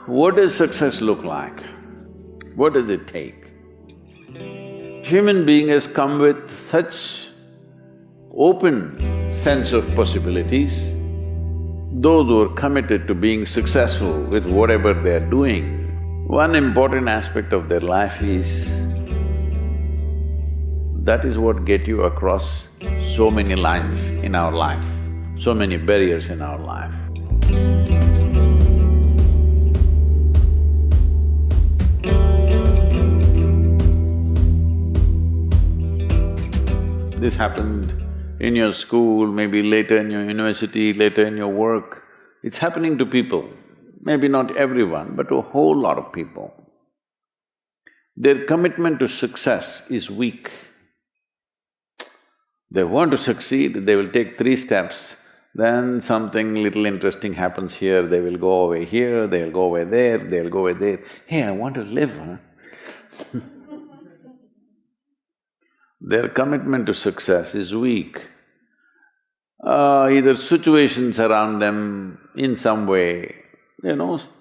What does success look like? What does it take? Human being has come with such open sense of possibilities. Those who are committed to being successful with whatever they are doing, one important aspect of their life is that is what get you across so many lines in our life, so many barriers in our life. This happened in your school, maybe later in your university, later in your work. It's happening to people, maybe not everyone, but to a whole lot of people. Their commitment to success is weak. They want to succeed, they will take 3 steps, then something little interesting happens here, they will go away here, they'll go away there, they'll go away there. Hey, I want to live, huh? Their commitment to success is weak. Either situations around them in some way,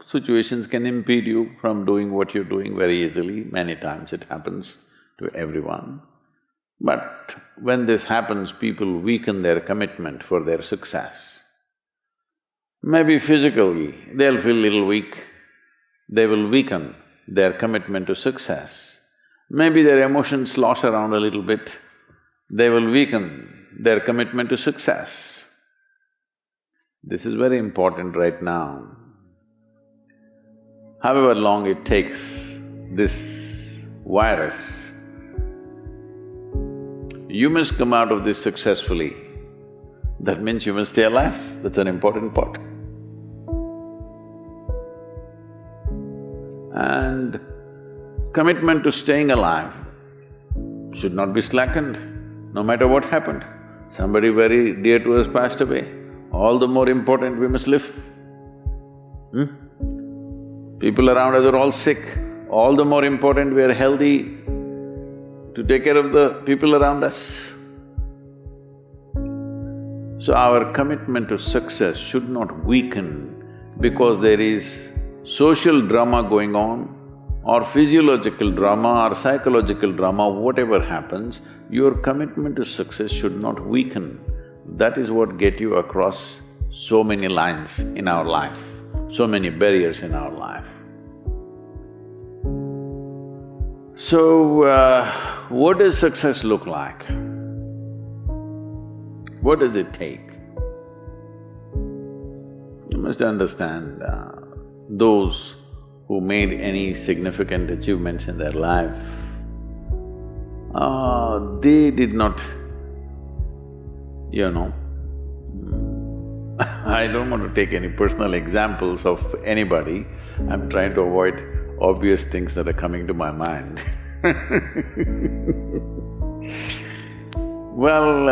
situations can impede you from doing what you're doing very easily. Many times it happens to everyone. But when this happens, people weaken their commitment for their success. Maybe physically, they'll feel little weak, they will weaken their commitment to success. Maybe their emotions slosh around a little bit, they will weaken their commitment to success. This is very important right now. However long it takes, this virus, you must come out of this successfully. That means you must stay alive, that's an important part. And commitment to staying alive should not be slackened, no matter what happened. Somebody very dear to us passed away, all the more important we must live. People around us are all sick, all the more important we are healthy to take care of the people around us. So our commitment to success should not weaken because there is social drama going on, or physiological drama or psychological drama, whatever happens, your commitment to success should not weaken. That is what get you across so many lines in our life, so many barriers in our life. So, what does success look like? What does it take? You must understand, those who made any significant achievements in their life, they did not, I don't want to take any personal examples of anybody, I'm trying to avoid obvious things that are coming to my mind. Well,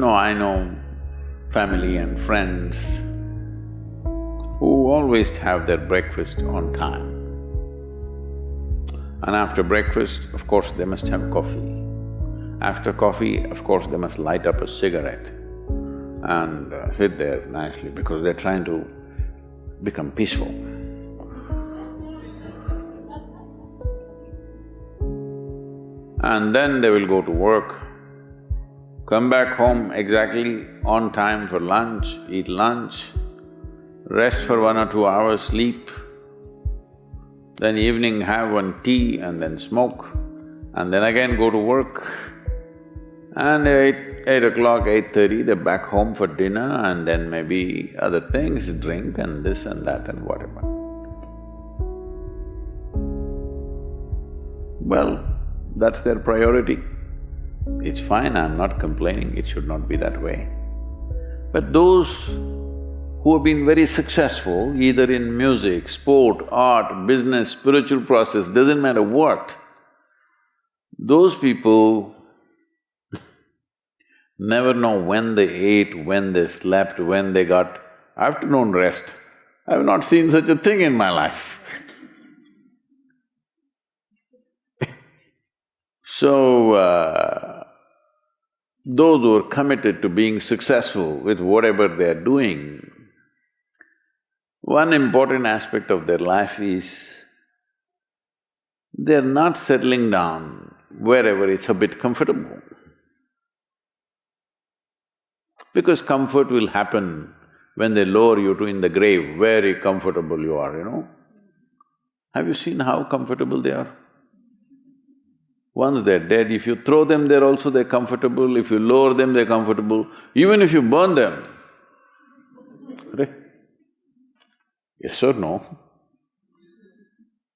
I know family and friends who always have their breakfast on time. And after breakfast, of course, they must have coffee. After coffee, of course, they must light up a cigarette and sit there nicely because they're trying to become peaceful. And then they will go to work, come back home exactly on time for lunch, eat lunch, rest for 1 or 2 hours, sleep, then evening have one tea and then smoke, and then again go to work. And 8 o'clock, 8:30, they're back home for dinner and then maybe other things, drink and this and that and whatever. Well, that's their priority. It's fine, I'm not complaining, it should not be that way. But those who have been very successful, either in music, sport, art, business, spiritual process, doesn't matter what, those people never know when they ate, when they slept, when they got afternoon rest. I've not seen such a thing in my life. So, those who are committed to being successful with whatever they're doing, One important aspect of their life is they're not settling down wherever it's a bit comfortable. Because comfort will happen when they lower you to in the grave, very comfortable you are, you know. Have you seen how comfortable they are? Once they're dead, if you throw them there also they're comfortable, if you lower them they're comfortable, even if you burn them. Right? Yes or no?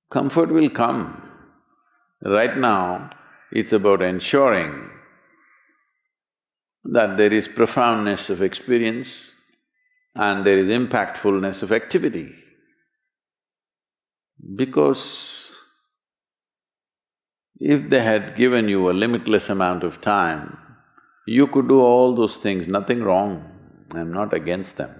Comfort will come. Right now, it's about ensuring that there is profoundness of experience and there is impactfulness of activity. Because if they had given you a limitless amount of time, you could do all those things, nothing wrong, I'm not against them.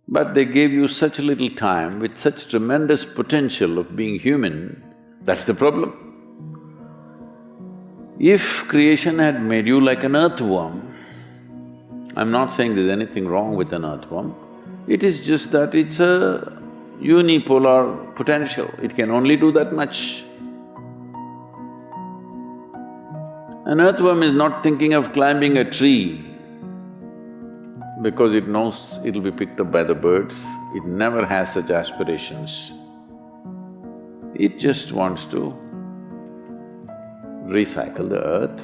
But they gave you such little time with such tremendous potential of being human, that's the problem. If creation had made you like an earthworm, I'm not saying there's anything wrong with an earthworm, it is just that it's a unipolar potential, it can only do that much. An earthworm is not thinking of climbing a tree because it knows it'll be picked up by the birds, it never has such aspirations. It just wants to recycle the earth.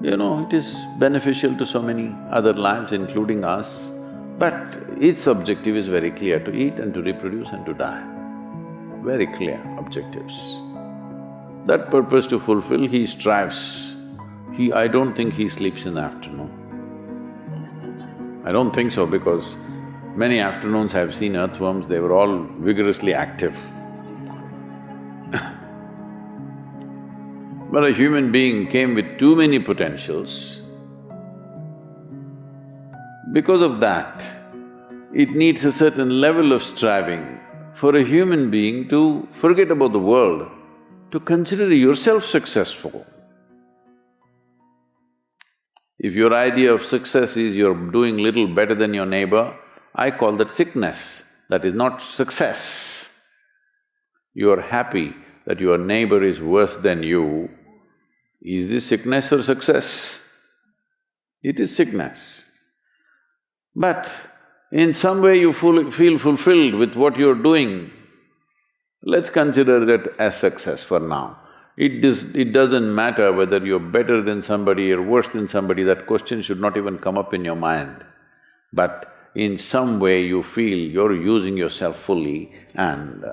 You know, it is beneficial to so many other lives, including us, but its objective is very clear, to eat and to reproduce and to die. Very clear objectives. That purpose to fulfill, he strives. I don't think he sleeps in the afternoon. I don't think so because many afternoons I've seen earthworms, they were all vigorously active. But a human being came with too many potentials. Because of that, it needs a certain level of striving for a human being to forget about the world, to consider yourself successful. If your idea of success is you're doing little better than your neighbor, I call that sickness, that is not success. You're happy that your neighbor is worse than you, is this sickness or success? It is sickness. But in some way you feel fulfilled with what you're doing, let's consider that as success for now. It doesn't matter whether you're better than somebody or worse than somebody, that question should not even come up in your mind. But in some way you feel you're using yourself fully and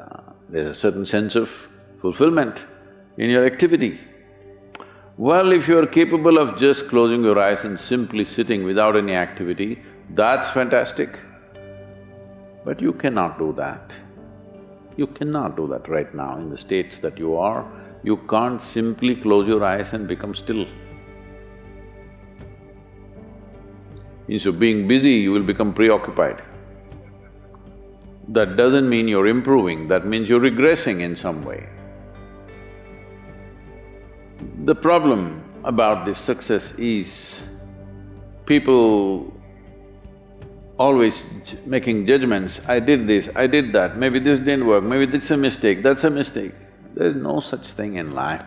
there's a certain sense of fulfillment in your activity. Well, if you're capable of just closing your eyes and simply sitting without any activity, that's fantastic. But you cannot do that. You cannot do that right now in the states that you are. You can't simply close your eyes and become still. Instead of being busy, you will become preoccupied. That doesn't mean you're improving, that means you're regressing in some way. The problem about this success is people always making judgments, I did this, I did that, maybe this didn't work, maybe this is a mistake, that's a mistake. There's no such thing in life.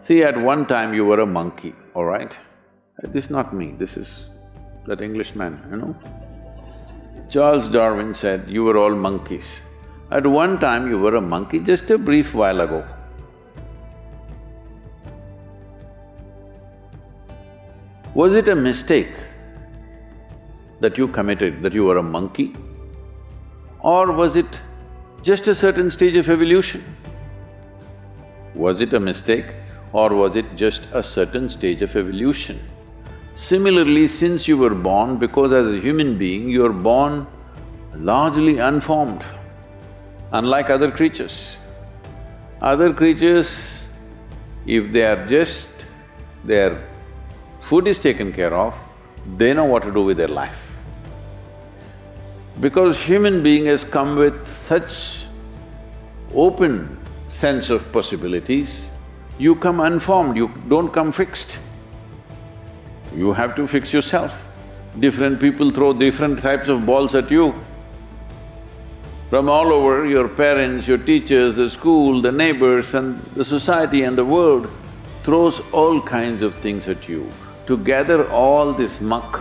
See, at one time you were a monkey, all right? This is not me, this is that Englishman, you know. Charles Darwin said, you were all monkeys. At one time you were a monkey, just a brief while ago. Was it a mistake that you committed, that you were a monkey? Or was it just a certain stage of evolution? Was it a mistake or was it just a certain stage of evolution? Similarly, since you were born, because as a human being, you're born largely unformed, unlike other creatures. Other creatures, if they are just… their food is taken care of, they know what to do with their life. Because human being has come with such open sense of possibilities, you come unformed, you don't come fixed. You have to fix yourself. Different people throw different types of balls at you. From all over, your parents, your teachers, the school, the neighbors and the society and the world throws all kinds of things at you. To gather all this muck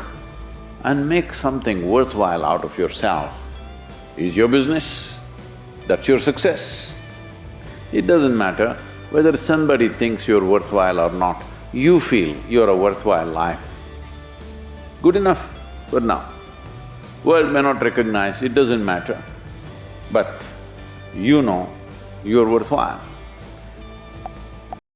and make something worthwhile out of yourself is your business. That's your success. It doesn't matter whether somebody thinks you're worthwhile or not, you feel you're a worthwhile life. Good enough for now. World may not recognize, it doesn't matter, but you know you're worthwhile.